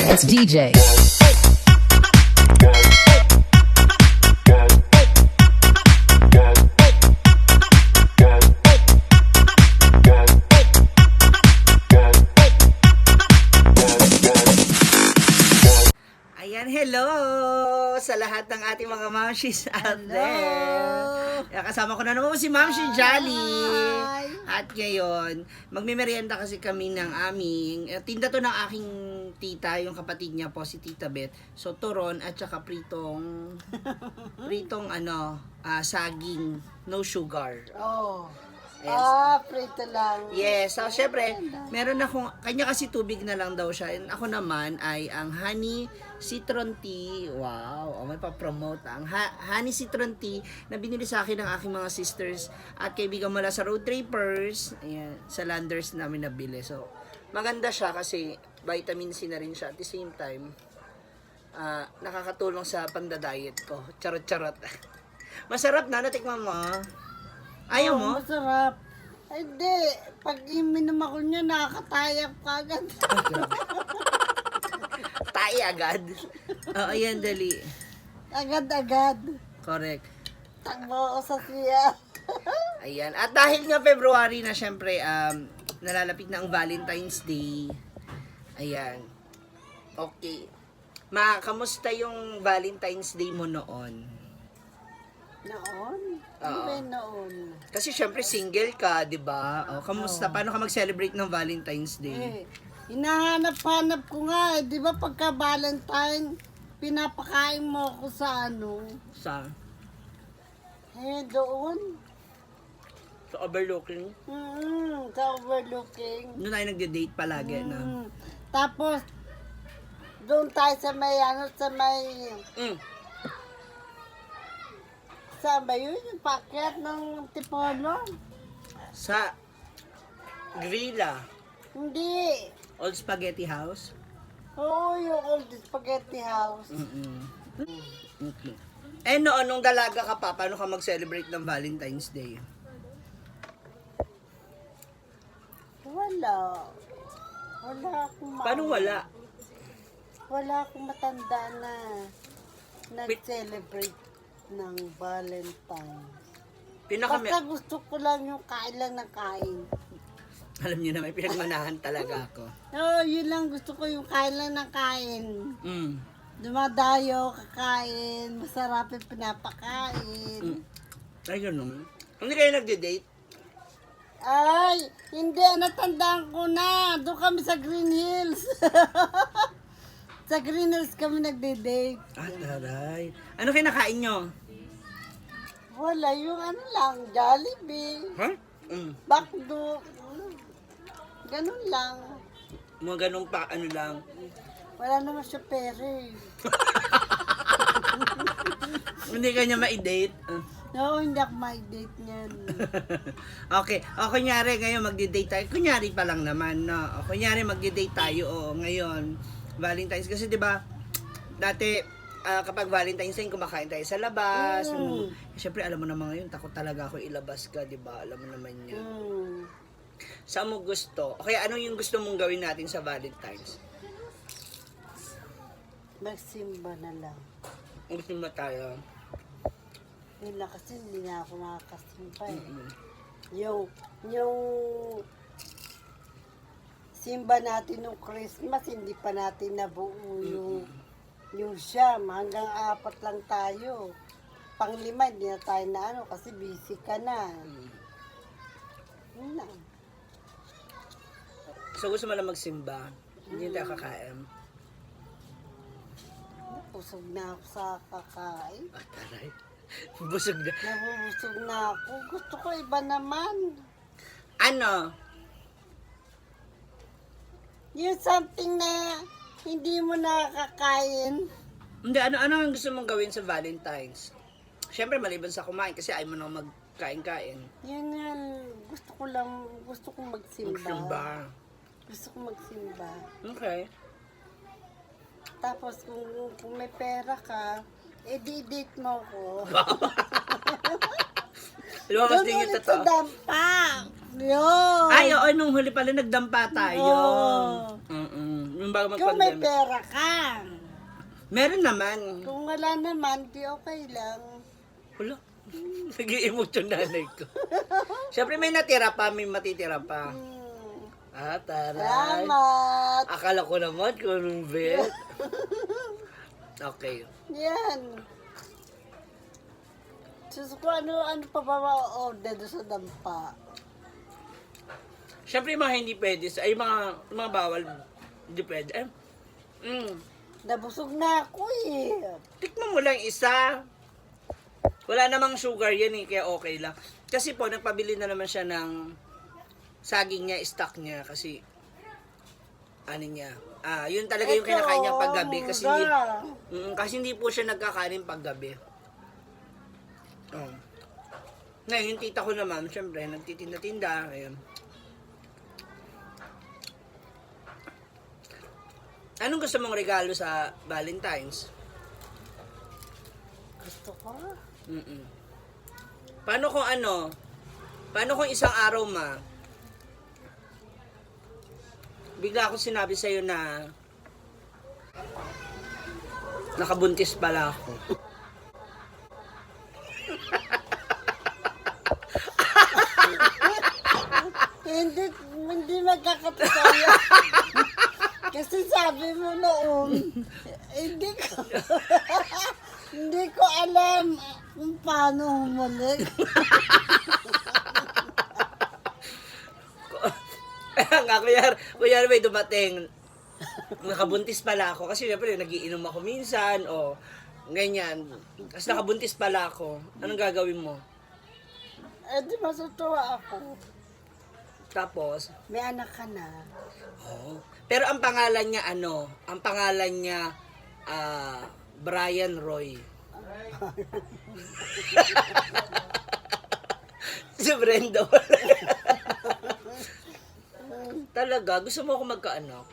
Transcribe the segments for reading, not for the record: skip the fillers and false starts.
It's DJ. Ayan, hello sa lahat ng ating mga mamshis out there. Kasama ko na naman si Mamshi Jolly. At ngayon, magmimerienda kasi kami ng aming, tinda to ng aking tita, yung kapatid niya po, si Tita Beth. So, turon at saka pritong saging, no sugar. Oh. Yes. Prito lang. Yes, so syempre, meron akong, kanya kasi tubig na lang daw siya. And ako naman ay ang honey citron tea. Wow, may pa-promote ang honey citron tea na binili sa akin ng aking mga sisters at kaibigan mula sa Road Trippers. Ayan, sa Landers namin nabili. So, maganda siya kasi vitamin C na rin siya. At the same time, nakakatulong sa panda-diet ko. Charot-charot. Masarap na, natikman mo. Ayaw mo? Masarap. Ay, hindi. Pag iminom ako niya, nakakatayak ka agad. Tayo agad. Oo, ayan, dali. Agad-agad. Correct. Takbo ako sa siya. Ayan. At dahil nga February na, syempre, nalalapit na ang Valentine's Day. Ayan. Okay. Kamusta yung Valentine's Day mo noon? Noon? Ano ba yung noon? Kasi syempre single ka, 'di ba? O, kamusta? Paano ka mag-celebrate ng Valentine's Day? Hinahanap-hanap ko nga eh. Di ba pagka Valentine, pinapakain mo ako sa ano? Sa Doon. overlooking? Sa overlooking. Doon tayo nagde-date palagi na. Tapos, doon tayo sa may saan ba yun? Yung packet ng Tipolo? Sa Grilla, Hindi. Old Spaghetti House. Oo, yung old spaghetti house. Okay. Noon, nung dalaga ka pa, paano ka mag-celebrate ng Valentine's Day? Wala. Wala akong Paano wala? Wala akong matanda na nag-celebrate ng Valentine. Basta gusto ko lang yung kain lang ng kain. Alam niyo na, may pinagmanahan talaga ako. Oo, yun lang gusto ko yung kain lang ng kain. Dumadayo, kakain, masarap yung pinapakain. Ay, ganun. Hindi kayo nagde-date? Ay, hindi, natandaan ko na. Doon kami sa Green Hills. Sa Green Hills kami nagde-date. Taray. Ano kinakain nyo? Wala, yung ano lang, Jollibee. Huh? Bakdo. Ganun lang. Mga ganun pa, ano lang. Wala naman siya pere. Hindi ka niya ma-date. Oo, hindi ako ma-date niyan. Okay. O, kunyari, ngayon magde-date tayo. Kunyari pa lang naman, no? O, kunyari magde-date tayo, ngayon. Valentine's. Kasi, di ba, dati, kapag Valentine's Day, kumakain tayo sa labas. Siyempre, alam mo naman ngayon, takot talaga ako ilabas ka, di ba? Alam mo naman yan. Saan mo gusto? Okay, ano yung gusto mong gawin natin sa Valentine's? Magsimba na lang. Gusto mo tayo? Yun lang kasi hindi na ako nakakasimba eh. Yung simba natin nung Christmas, hindi pa natin nabuo yung siyam. Hanggang 4 lang tayo. Pang-5, hindi na tayo na ano kasi busy ka na. Yun lang. So, gusto mo lang magsimba? Hindi tayo kakain? Busog na ako sa kakain. Taray. Busog na. Nabubusog na ako. Gusto ko iba naman. Ano? Yung something na hindi mo nakakain. Hindi, ano ang gusto mong gawin sa Valentine's? Siyempre, maliban sa kumain kasi ayaw mo nang magkain-kain. Yun yan. Gusto kong magsimba. Magsimba. Gusto kong magsimba. Okay. Tapos kung may pera ka, di-date mo ko. Lumabas din yung Doon ulit totoo. sa dampa. Yun. Ay, oo, nung huli pala nagdampa tayo. Oo. Yung bago Kung may mag-pandemic. pera ka. Meron naman. Kung wala naman, di okay lang. Wala. Nag-i-emote yung nanay ko. Siyempre may natira pa, may matitira pa. Taray. Salamat. Akala ko naman kung bet. Okay. Yan. Sus ko, ano pa ba ma-order sa dampa? Siyempre yung mga hindi pwede, ay mga bawal, hindi pwede. Nabusog na ako eh. Tikman mo lang isa. Wala namang sugar yan eh, kaya okay lang. Kasi po, nagpabili na naman siya ng saging niya, stock niya, kasi ano niya. Yun talaga yung kinakain niya paggabi kasi hindi po siya nagkakanin paggabi. Ngayon, yung tita ko naman, syempre, nagtitinda-tinda. Ayun. Anong gusto mong regalo sa Valentine's? Gusto ko. Paano kung isang araw bigla ako sinabi sa'yo na nakabuntis pala ako. Hindi magkakatotoo yan. Kasi sabi mo noon, hindi ko alam kung paano humalik. Nga, kuya may dumating, nakabuntis pala ako. Kasi syempre, nagiinom ako minsan, o ganyan. Kasi nakabuntis pala ako. Anong gagawin mo? Di masutuwa ako. Tapos, May anak ka na. pero ang pangalan niya Ang pangalan niya, Brian Roy. Si Brenda. Talaga, gusto mo ako magkaanak?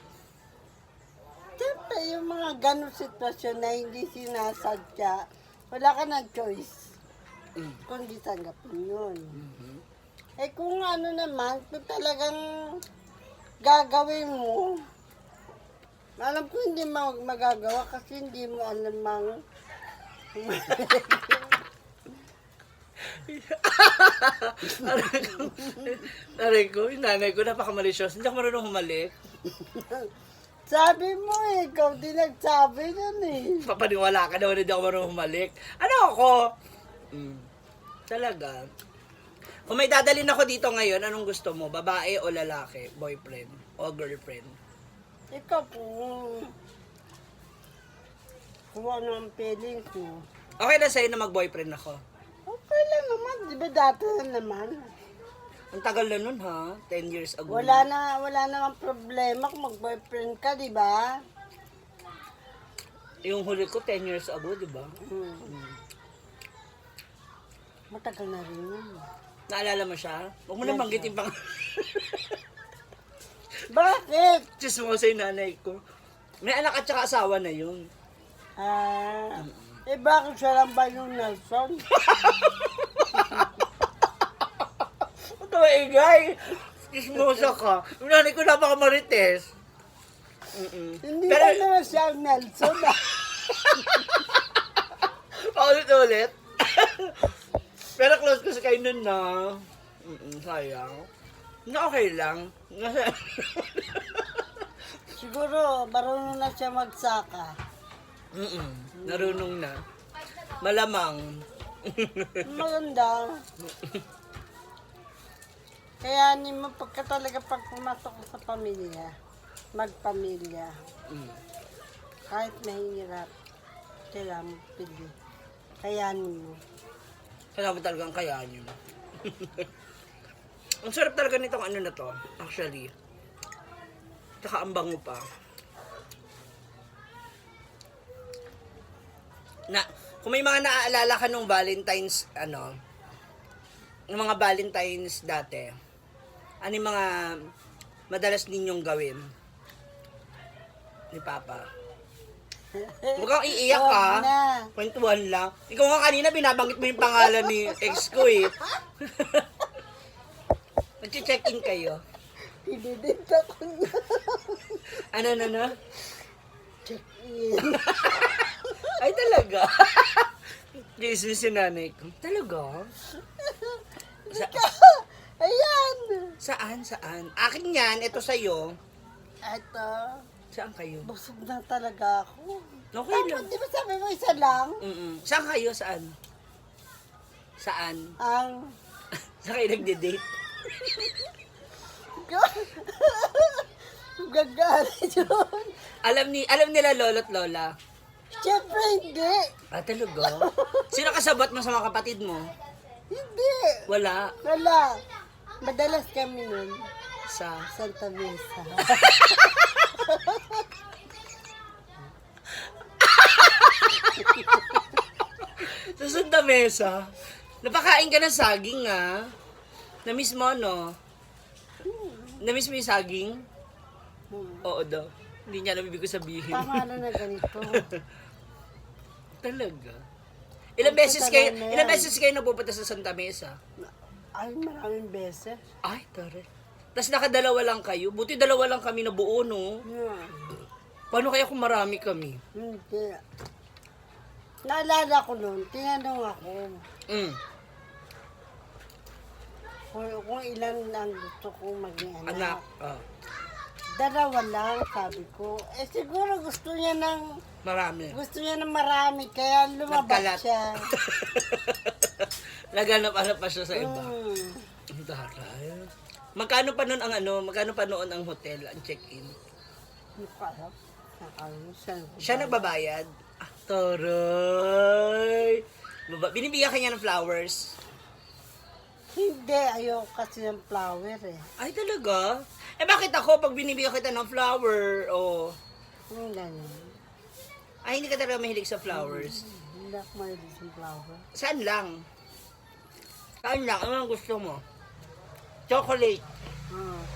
Siyempre, yung mga ganong sitwasyon na hindi sinasadya, wala ka ng choice. Kundi tanggapin yun. Eh kung ano naman, kung talagang gagawin mo, alam ko hindi magagawa kasi hindi mo alam mang Aray ko, yung nanay ko, napaka-malicious. Hindi ako marunong humalik. sabi mo eh, ikaw din nagsabi nun eh. Papaniwala ka naman, hindi ako marunong humalik. Ano ako? Talaga. Kung may dadalhin ako dito ngayon, anong gusto mo? Babae o lalaki? Boyfriend o girlfriend? Ikaw kung ano ang feelings mo. Okay na sa'yo na mag-boyfriend ako. Okay lang naman, di ba dati na naman. Ang tagal na nun ha, 10 years ago. Wala namang problema kung mag-boyfriend ka, di ba? Yung huli ko 10 years ago, di ba? Matagal na rin yun. Naalala mo siya? Huwag mo na banggitin pang... Bakit? Diyos mo sa nanay ko. May anak at saka asawa na yun. Bakit siya lang ba yung Nelson? Ito ingay. Kismosa ka. Yung nanay ko napaka-marites. Hindi ba naman siya ang Nelson? Paulit-ulit. Pero close ko sa kayo nun na. Sayang. Na okay lang. Siguro, marunong na siya magsaka. Narunong na. Malamang. Maganda. Kaya mo pagka talaga pag pumasok ka sa pamilya, magpamilya. Kahit mahirap, kailangan mo pili. Kayanin mo. Kailangan mo talagang kayanin. Ang sarap talaga nitong ano na to, actually. Tsaka ang bango pa. Kung may mga naaalala ka nung Valentine's, yung mga Valentine's dati, ano yung mga madalas ninyong gawin? Ni Papa. Huwag kang iiyak ka. Huwag na. Kwentuhan lang. Ikaw nga kanina, binabanggit mo yung pangalan ni ex ko eh. Mag-check-in kayo. Ididita ko na. Ano? Check-in. Ay, talaga? Jesus, si nanay ko. Talaga? Ayan. Saan? Akin yan, ito sa'yo. Ito. Saan kayo? Busog na talaga ako. Okay lang. Di ba sabi mo isa lang? Saan kayo? Saan? Ang... Saan kayo nagde-date? Gagalit yun. Alam nila lolo't lola. Siyempre hindi. Ah, talaga? Sino kasabot mo sa mga kapatid mo? Hindi. Wala. Wala. Madalas kami nun. Sa... Santa Mesa. Sa Santa Mesa. Napakain ka ng saging, ah. Na-miss mo, no? Na-miss mo yung saging? Oo daw. Hindi niya alam ibig ko sabihin. Tama na ganito. Talaga? Ilang beses kayo napupunta sa Santa Mesa? Ay, maraming beses. Ay, tare. Tapos nakadalawa lang kayo. Buti dalawa lang kami na buo, no? Yeah. Paano kaya kung marami kami? Hindi. Naalala ko noon, tinanong ako kung ilan ang gusto kong maging Anak. anak. Dalawa lang, sabi ko. Eh siguro gusto niya ng marami, kaya lumabas Nagkalat. siya. Naganap-hanap pa siya sa iba. Mm. Ang taray. Magkano pa noon ang hotel, ang check-in? Hindi ko alam. Siya nagbabayad? Ah, taray. Binibigyan kanya ng flowers? Hindi, ayoko kasi ng flower eh. Ay, talaga? Eh, bakit ako pag binibigyan kita ng flower, Ang ganyan. ay, hindi ka talaga mahilig sa flowers? Hindi ako mahilig sa flower. Saan lang? Ano ang gusto mo? Chocolate. Ah.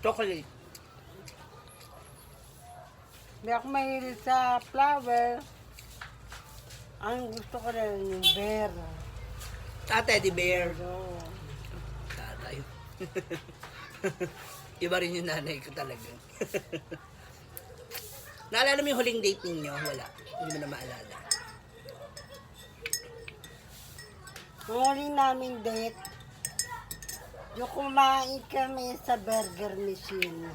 Chocolate. Hindi ako mahilig sa flower. Ang gusto ko na yung bear. Ah, teddy bear. Oo. Taray. Iba rin yung nanay ko talaga. Naalala mo yung huling date ninyo? Wala. Hindi mo na maalala. Ang huling namin date, yung kumain kami sa burger machine.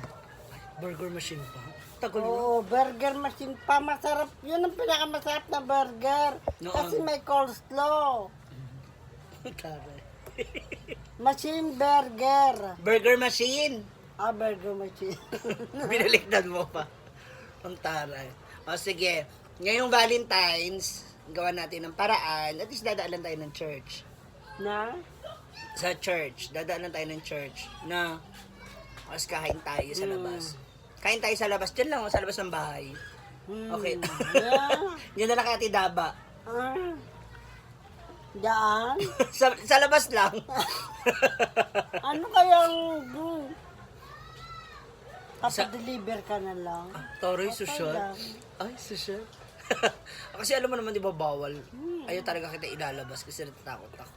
Burger machine pa? Tagal mo. Oo, burger machine pa. Masarap. Yun ang pinakamasarap na burger. Noon. Kasi may coleslaw. Taray. Machine burger. Burger machine. Ah, burger machine. Binaliktan mo pa. Ang taray. O sige, ngayong Valentine's, gawa natin ng paraan. At least dadaanan tayo ng church. Na? Sa church. Dadaanan tayo ng church. Na, mas kain tayo sa labas. Kain tayo sa labas. Diyan lang, sa labas ng bahay. Okay. Yeah. Diyan na lang kay Ate Daba. Ah. Daan? sa labas lang. Ano kayang papadeliver ka na lang? Toroy, Okay social. lang. Ay, social. Kasi alam mo naman, di ba, bawal. Ayaw talaga kita ilalabas kasi natatakot ako.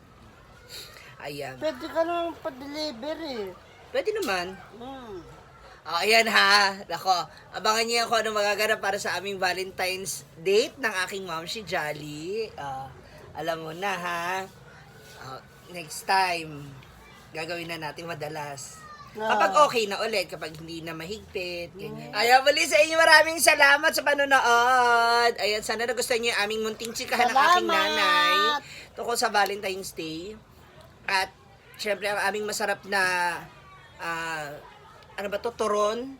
Ayan. Pwede ka naman pa-deliver eh. Pwede naman. Hmm. Ayan ha. Nako, abangan niyo kung ano magaganap para sa aming Valentine's date ng aking mom, si Jolly. Alam mo na ha. Next time, gagawin na natin madalas. Kapag okay na ulit, kapag hindi na mahigpit, ganyan. Ayan, muli sa inyo, maraming salamat sa panonood. Ayan, sana nagustuhan niyo yung aming munting chikahan ng aking nanay tungkol sa Valentine's Day. At, syempre, ang aming masarap na, turon.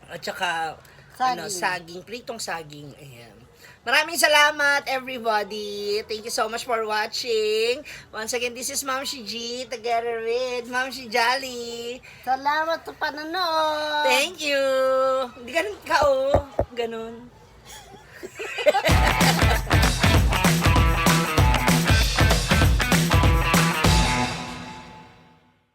At saka, saging, pritong saging. Ayan. Maraming salamat, everybody. Thank you so much for watching. Once again, this is Ma'am Shi G, together with Ma'am Shi Jolly. Salamat sa panonood. Thank you. Hindi ganun ka, Ganun.